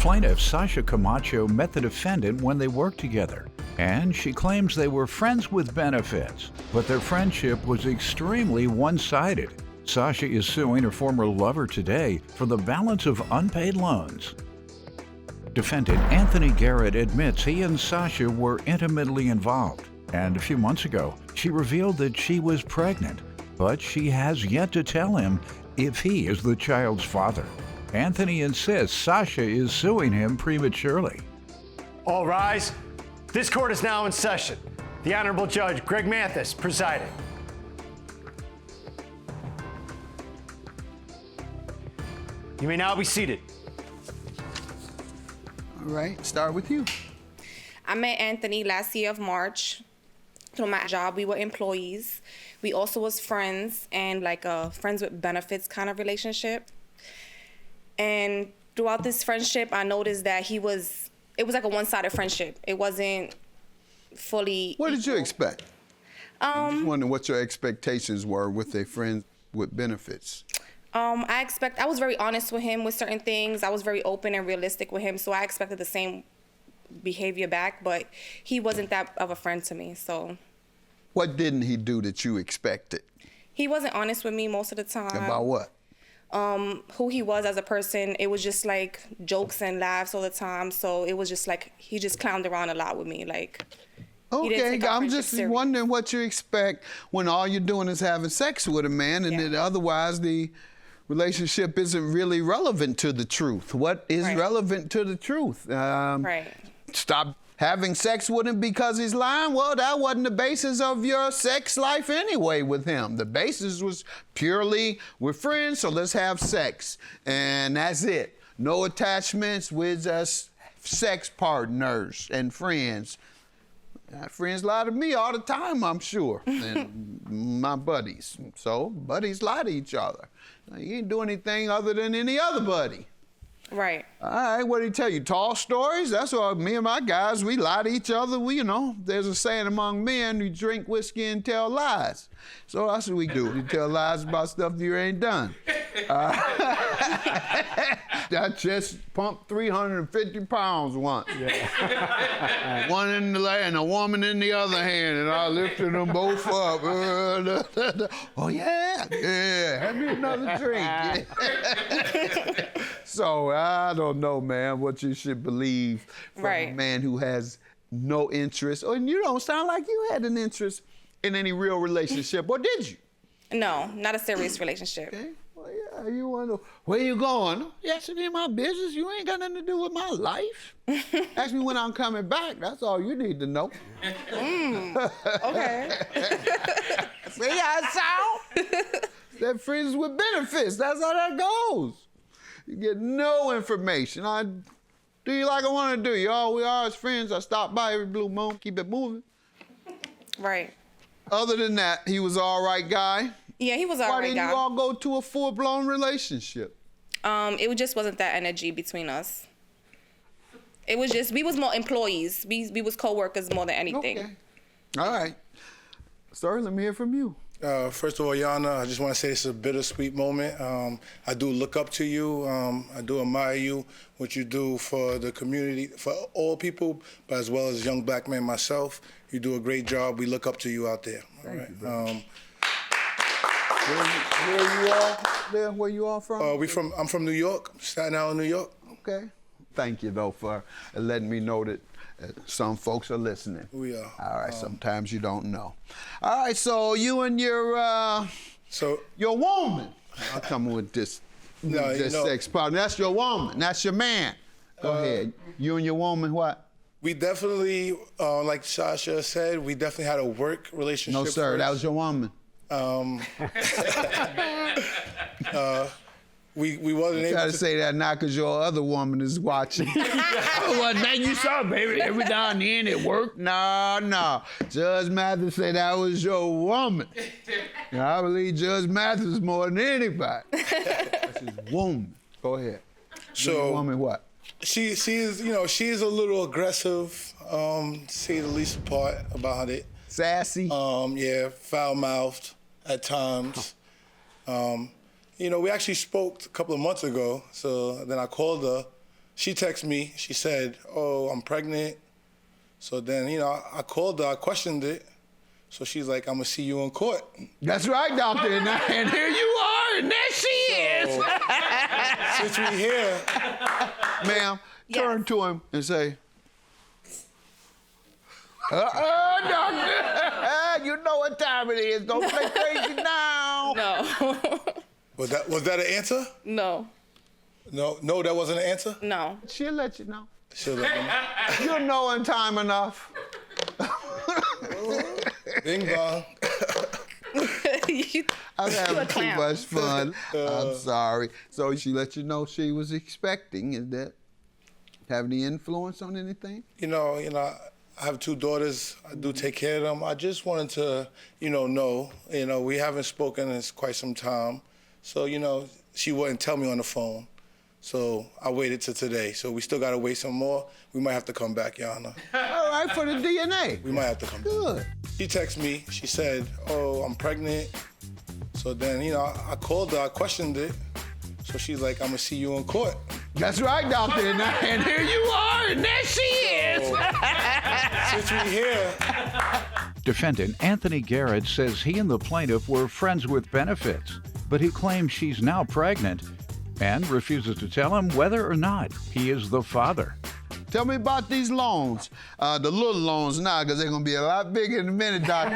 Plaintiff Sasha Camacho met the defendant when they worked together, and she claims they were friends with benefits, but their friendship was extremely one-sided. Sasha is suing her former lover today for the balance of unpaid loans. Defendant Anthony Garrett admits he and Sasha were intimately involved, and a few months ago, she revealed that she was pregnant, but she has yet to tell him if he is the child's father. Anthony insists Sasha is suing him prematurely. All rise. This court is now in session. The Honorable Judge Greg Mathis presiding. You may now be seated. All right, start with you. I met Anthony last year of March. Through my job, we were employees. We also was friends and like a friends with benefits kind of relationship. And throughout this friendship, I noticed that it was like a one-sided friendship. It wasn't fully What did you equal. expect? I'm just wondering what your expectations were with a friend with benefits. I was very honest with him with certain things. I was very open and realistic with him, so I expected the same behavior back, but he wasn't that of a friend to me, so. What didn't he do that you expected? He wasn't honest with me most of the time. About what? Who he was as a person. It was just like jokes and laughs all the time, so it was just like he just clowned around a lot with me, like. He didn't Okay, take our I'm friendship just serious. wondering what you expect when all you're doing is having sex with a man, and Yeah. that otherwise the relationship isn't really relevant to the truth. What is Right. relevant to the truth? Right. Stop having sex with him because he's lying? Well, that wasn't the basis of your sex life anyway with him. The basis was purely, we're friends, so let's have sex. And that's it. No attachments, we're just sex partners and friends. Friends lie to me all the time, I'm sure, and my buddies. So buddies lie to each other. You ain't doing anything other than any other buddy. Right. All right, what did he tell you? Tall stories? That's what me and my guys, we lie to each other. There's a saying among men, you drink whiskey and tell lies. So that's what we do. We tell lies about stuff you ain't done. I just pumped 350 pounds once. Yeah. One in the leg and a woman in the other hand, and I lifted them both up. Oh, yeah, have me another drink. So I don't know, man, what you should believe from a man who has no interest. And you don't sound like you had an interest in any real relationship, or did you? No, not a serious relationship. Okay. Well, yeah, you wonder, where you going? Yes, it ain't my business. You ain't got nothing to do with my life. Ask me when I'm coming back. That's all you need to know. Okay. See how it sound? That friends with benefits. That's how that goes. You get no information. I do you like I want to do. We are as friends. I stop by every blue moon, keep it moving. Right. Other than that, he was all right guy. Yeah, he was all Why right didn't guy. you all go to a full-blown relationship? It just wasn't that energy between us. It was just, we was more employees. We was co-workers more than anything. Okay. All right. Sir, let me hear from you. First of all, Yana, I just want to say it's a bittersweet moment. I do look up to you. I do admire you, what you do for the community, for all people, but as well as a young black man myself. You do a great job. We look up to you out there. Thank all right. you, brother. Where you all from? I'm from New York, Staten Island, New York. Okay. Thank you, though, for letting me know that some folks are listening. We are. All right, sometimes you don't know. All right, so you and your woman. I'll come with this, sex partner. That's your woman. That's your man. Go ahead. You and your woman, what? We definitely, like Sasha said, we definitely had a work relationship. No, sir, that was your woman. We wasn't able Try to say that now because your other woman is watching. Well, then you saw, baby, every now and then it worked. No. Judge Mathis said that was your woman. And I believe Judge Mathis more than anybody. That's his woman. Go ahead. So, your woman what? She is a little aggressive, to say the least part about it. Sassy? Yeah, foul-mouthed at times. We actually spoke a couple of months ago, so then I called her she texted me. She said, "Oh, I'm pregnant." So then, I called her. I questioned it. So she's like, "I'm gonna see you in court." That's right, doctor. And here you are, and there she is. Since we're here, Ma'am, Yes. turn to him and say, doctor. You know what time it is. Don't play crazy now. No. was that an answer? No. No, that wasn't an answer. No. She'll let you know. She'll let me know. You'll know in time enough. Bing bong. I'm You a having too clown. much fun. I'm sorry. So she let you know she was expecting. Is that have any influence on anything? I have 2 daughters. I do take care of them. I just wanted to, know. We haven't spoken in quite some time. So, she wouldn't tell me on the phone. So I waited till today. So we still gotta wait some more. We might have to come back, Your Honor. All right, for the DNA. We might have to come back. Good. She texted me. She said, "Oh, I'm pregnant." So then, I called her. I questioned it. So she's like, "I'm gonna see you in court." That's right, doctor. And here you are, and there she is. Since we're here, Defendant Anthony Garrett says he and the plaintiff were friends with benefits, but he claims she's now pregnant and refuses to tell him whether or not he is the father. Tell me about these loans. The little loans now, because they're going to be a lot bigger in a minute, doctor.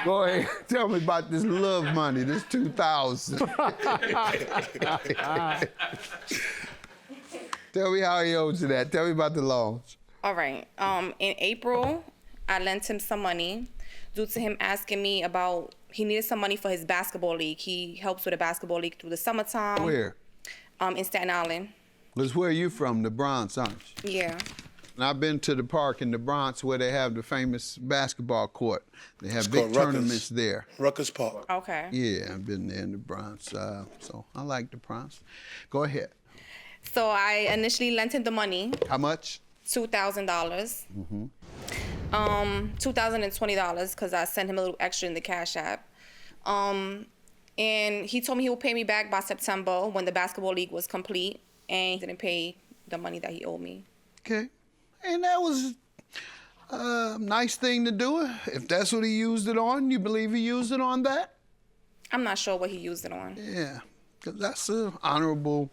Go ahead. Tell me about this love money, this $2,000. Tell me how he owes you that. Tell me about the loans. All right. In April, I lent him some money due to him asking me about, he needed some money for his basketball league. He helps with a basketball league through the summertime. Where? In Staten Island. Because where are you from? The Bronx, aren't you? Yeah. And I've been to the park in the Bronx where they have the famous basketball court. They have It's big called Rutgers. tournaments there. Rutgers Park. Okay. Yeah, I've been there in the Bronx. So I like the Bronx. Go ahead. So I initially lent him the money, How much? $2,000. $2,020 because I sent him a little extra in the Cash App. And he told me he would pay me back by September when the basketball league was complete, and he didn't pay the money that he owed me. Okay. And that was a nice thing to do. If that's what he used it on, you believe he used it on that? I'm not sure what he used it on. Yeah, because that's an honorable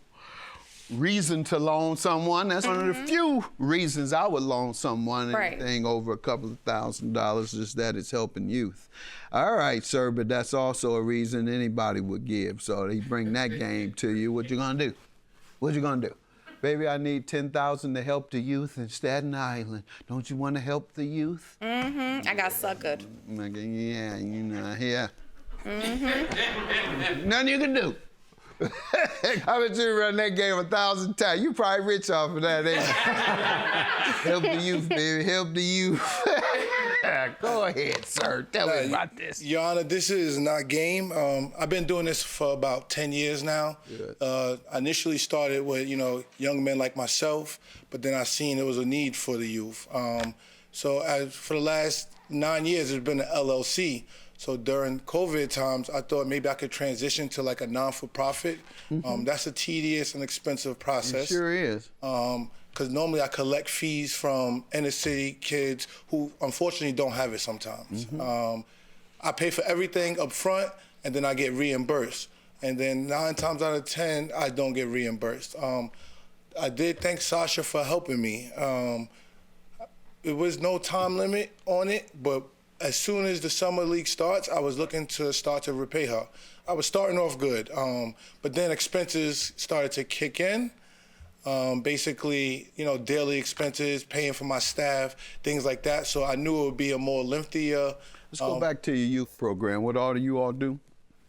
reason to loan someone. That's one of the few reasons I would loan someone Right. anything over a couple of $1,000, just that it's helping youth. All right, sir, but that's also a reason anybody would give. So they bring that game to you. What you gonna do? What you gonna do? Baby, I need $10,000 to help the youth in Staten Island. Don't you want to help the youth? I got suckered. Like, yeah, yeah. Nothing you can do. I bet you run that game 1,000 times. You probably rich off of that, ain't you? Help the youth, baby. Help the youth. Go ahead, sir. Tell me about this. Your Honor, this is not game. I've been doing this for about 10 years now. I initially started with, young men like myself, but then I seen there was a need for the youth. So for the last 9 years, it's been an LLC. So during COVID times, I thought maybe I could transition to like a non-for-profit. That's a tedious and expensive process. It sure is. Because normally I collect fees from inner city kids who unfortunately don't have it sometimes. I pay for everything up front and then I get reimbursed. And then 9 times out of 10, I don't get reimbursed. I did thank Sasha for helping me. There was no time limit on it, but as soon as the summer league starts, I was looking to start to repay her. I was starting off good, but then expenses started to kick in. Basically, daily expenses, paying for my staff, things like that. So I knew it would be a more lengthier. Let's go back to your youth program. What all do you all do?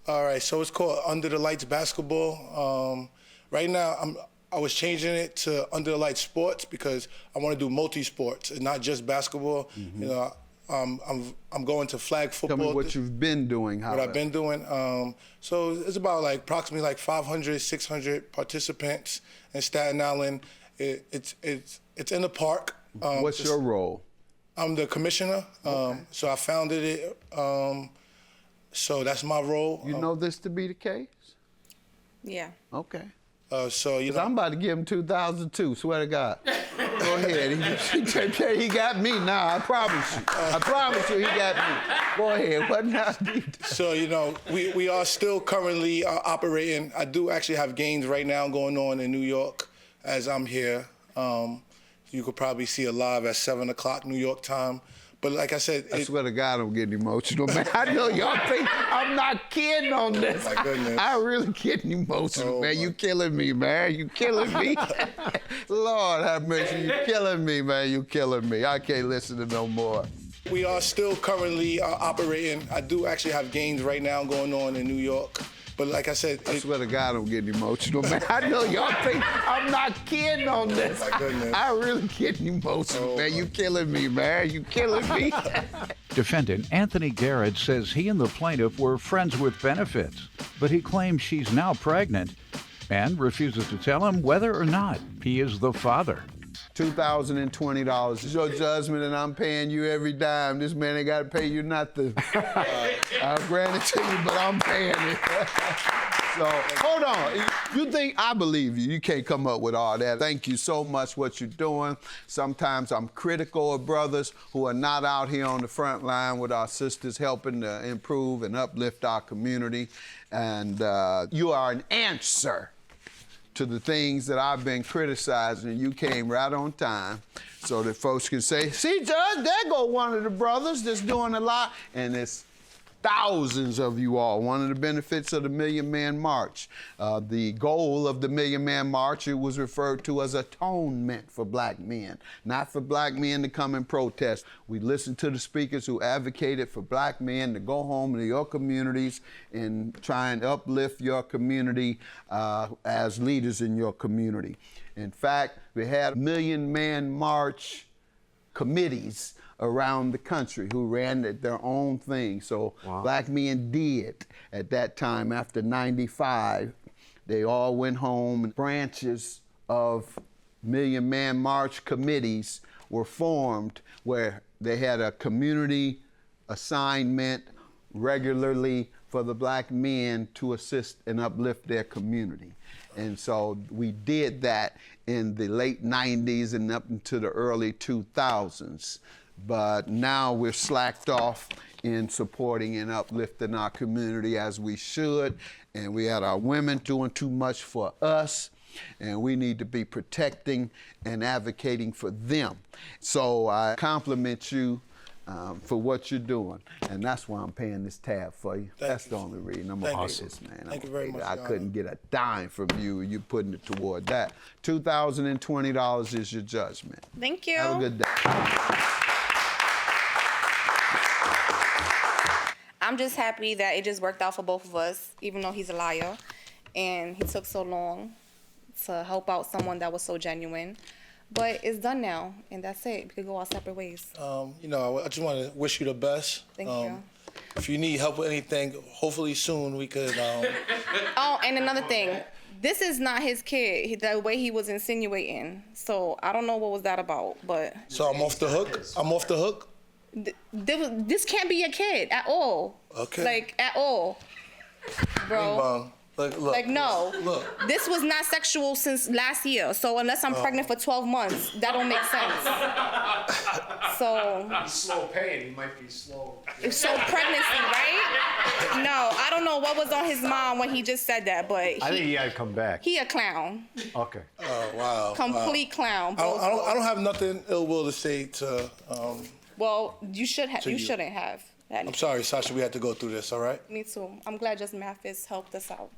All right, so it's called Under the Lights Basketball. Right now, I was changing it to Under the Lights Sports because I want to do multi-sports and not just basketball. I'm going to flag football. Tell me what you've been doing. What I've been doing. So it's about approximately 500, 600 participants in Staten Island. It's in the park. What's your role? I'm the commissioner. Okay. So I founded it. So that's my role. You know this to be the case? Yeah. Okay. So, you know. I'm about to give him 2002, swear to God. Go ahead. He got me now, I promise you. I promise you he got me. Go ahead, what now? So, you know, we are still currently operating. I do actually have games right now going on in New York as I'm here. You could probably see it live at 7 o'clock New York time. But like I said, I swear to God, I'm getting emotional, man. I know y'all think I'm not kidding on this. Oh my goodness. I'm really getting emotional, man. You killing me, man. You killing me. Lord have mercy, you killing me, man. You killing me. I can't listen to no more. We are still currently operating. I do actually have games right now going on in New York. But like I said, I swear to God, I'm getting emotional, man. I know y'all think I'm not kidding on this. Oh my goodness. I'm really getting emotional, man. You killing me, man. You killing me. Defendant Anthony Garrett says he and the plaintiff were friends with benefits, but he claims she's now pregnant and refuses to tell him whether or not he is the father. $2,020 is your judgment, and I'm paying you every dime. This man ain't got to pay you nothing. I'll grant it to you, but I'm paying it. So, hold on. You think I believe you. You can't come up with all that. Thank you so much what you're doing. Sometimes I'm critical of brothers who are not out here on the front line with our sisters helping to improve and uplift our community. And you are an answer to the things that I've been criticizing. You came right on time so that folks can say, see, Judge, there go one of the brothers that's doing a lot. And it's thousands of you all. One of the benefits of the Million Man March. The goal of the Million Man March, it was referred to as atonement for black men, not for black men to come and protest. We listened to the speakers who advocated for black men to go home to your communities and try and uplift your community as leaders in your community. In fact, we had Million Man March committees around the country who ran their own thing. So black men did at that time after 95. They all went home, and branches of Million Man March committees were formed where they had a community assignment regularly for the black men to assist and uplift their community. And so we did that in the late 90s and up into the early 2000s. But now we're slacked off in supporting and uplifting our community as we should. And we had our women doing too much for us, and we need to be protecting and advocating for them. So I compliment you for what you're doing, and that's why I'm paying this tab for you. That's the only reason I'm gonna pay this, man. Thank you very much. I couldn't get a dime from you. You putting it toward that. $2,020 is your judgment. Thank you. Have a good day. I'm just happy that it just worked out for both of us, even though he's a liar, and he took so long to help out someone that was so genuine. But it's done now, and that's it. We could go our separate ways. You know, I just want to wish you the best. Thank you. If you need help with anything, hopefully soon we could. Oh, and another thing. This is not his kid, the way he was insinuating. So I don't know what was that about, but... So I'm off the hook? I'm off the hook? This can't be your kid at all. Okay. Like, at all. Bro. Look, like, no. Look. This was not sexual since last year. So unless I'm pregnant for 12 months, that don't make sense. So. He's slow paying. He might be slow. So pregnancy, right? No, I don't know what was on his mind when he just said that, but I think he had to come back. He a clown. Okay. Oh, wow. Complete clown. I don't have nothing ill will to say to. Well, you should have. You shouldn't have. I'm sorry, Sasha. We had to go through this. All right. Me too. I'm glad just Mathis helped us out.